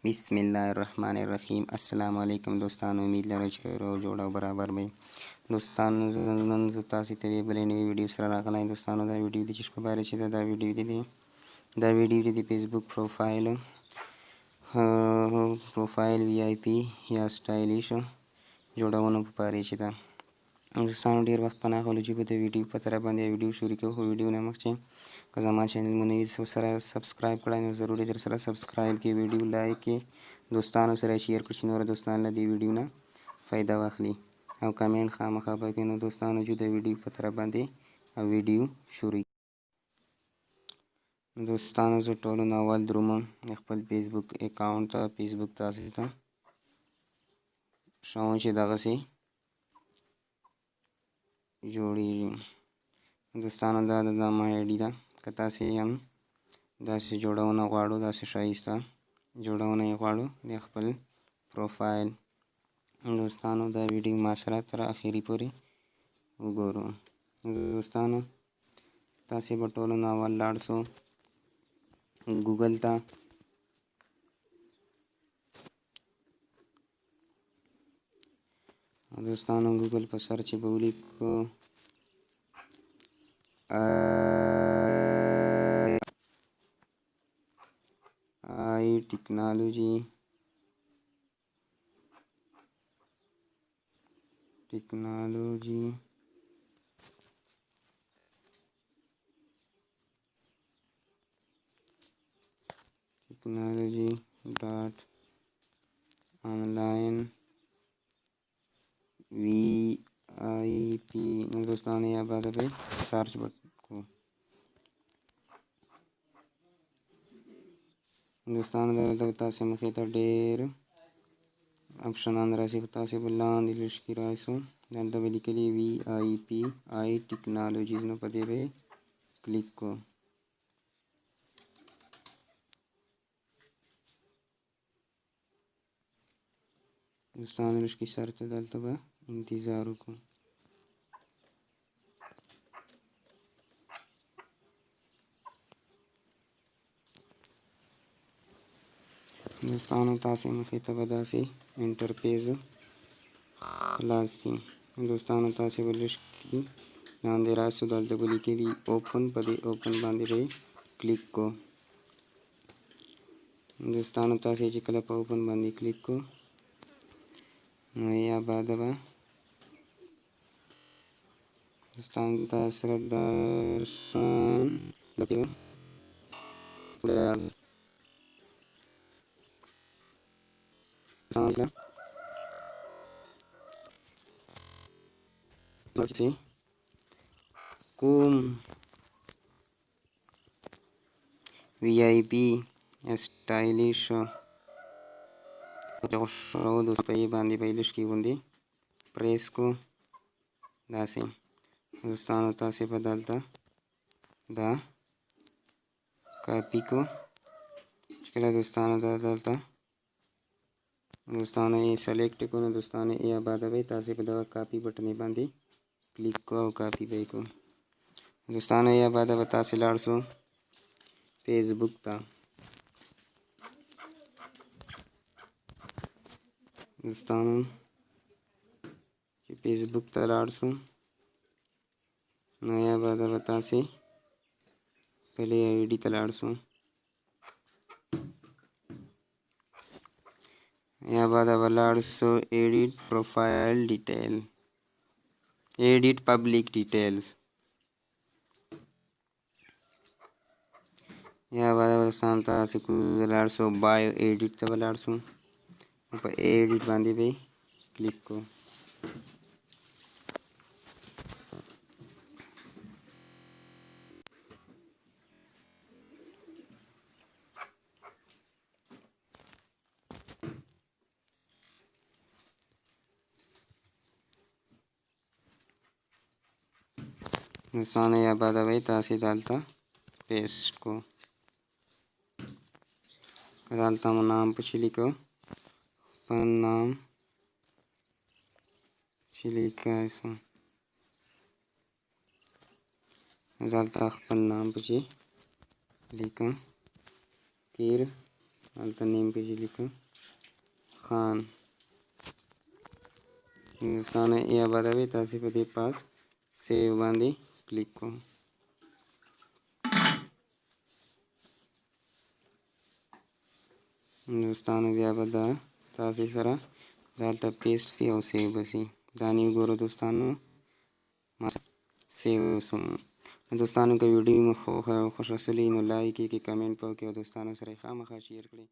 बिस्मिल्लाहिर्रहमानिर्रहीम। अस्सलाम वालेकुम दोस्तों, उम्मीद लरम چې روغ جوړ او برابر وي. دوستانو نن زه تاسو ته یو بل نوې ویډیو سره راغلی. دوستانو دا ویډیو د چې په باره چې دا ویډیو دی دا ویډیو د فیسبوک پروفایل وی آی پی یا سټایلیش جوړونو په باره چې دا دوستانو ډیر وخت پناه غواړو چې په دې ویډیو په طرف باندې ویډیو شروع کوو. خو ویډیو نه مخکې که زما چینل مو نوی سره سبسکرایب کړئ نو ضروري در سره سبسکرایب کې ویډیو لایک کې دوستانو سره شیر کړئ چې نور دوستان له دې ویډیو نه فایده واخلي او کمنټ خامخا وکړئ. نو دوستانو چې د ویډیو په طرف باندې او ویډیو شروع دوستانو زه ټولو نه اول دروم خپل فیسبوک اکاونټ فیسبوک تاسو ته شاون چې دغسې جوړیږي. دوستانو دا ما آی ډي ده. که تاسې هم داسې جوړونه غواړو، داسې شایسته جوړونه یې غواړو د خپل پروفایل، دوستانو دا ویډیو ما سره تر اخري پورې وګورو. دوستانو تاسې به ټولو نه اول لاړ شو ګوګل ته. دوستانو ګوګل په سرچ به ولیکو آی ټیکنالوژي ډاټ آنلاین وی آی پی. دوستانو یا بعد به سرچ وکړو. دوستانو دلته تاسې مخې ته ډېر اپشنان راځي. په تاسې به لاندې لږ کې راشو، دلته به لیکلي وی آی پی آی ټیکنالوژیز، نو په دې به کلیک کو. دوستانو لږ کې سر ته دلته به انتظار وکړو. دوستانو تاسې مخې ته به داسې انټرفیس خلاص شي. دوستانو تاسې به لږ کې لاندې راشو، دلته به لیکلي اوپن، په دې اوپن باندې به کلیک کو. دوستانو تاسې چې کله په اوپن باندې کلیک کو نو یا بعد به دوستانو تاسو سره د شان کوم وی آی پی سټایلیش د په باندې به لږ کې غوندې پریس کو. داسې دوستانو تاسې به دلته دا کاپي کو. چې کله دوستانو دا دلته دوستانو یې سلیکټ کو نو دوستانو یا بعد به تاسې په دغه کاپي بټن باندې کلیک کو او کاپي به کو. دوستانو یا بعد به تاسې لاړ شو فیسبوک ته. دوستانو چې فیسبوک ته لاړ شو نو یا بعد به تاسې خپلې آی ډي ته لاړ شو. یا بعد به لاړ شو ایډیټ پروفایل ډیټیل، ایډیټ پبلک ډیټیلز. یا بعد به تاسې لاړ شو بایو ایډیټ ته به لاړ شو، په ایډیټ باندې به کلیک کو. دوستانو یا بعد به تاسې دلته پیسټ کو. دلته مو نام پچې لیکو، خپل نام چې لیکای شو، دلته خپل نام پچې لیکم، پیر هلته نیم پکې لیکو خان. دوستانو یا به دا وي تاسې په دې پاس سیو باندې کلیک کوم. دوستانو بیا به دا تاسې سره دلته پیسټ سي او سیو به سي. دا نیو ګورو دوستانو ما سیو وسوم. دوستانو که ویډیو مو خوښه سولی نو لایک یې کړئ، کمنټ به وکړئ او دوستانو سره یې خامخا شیر کړئ.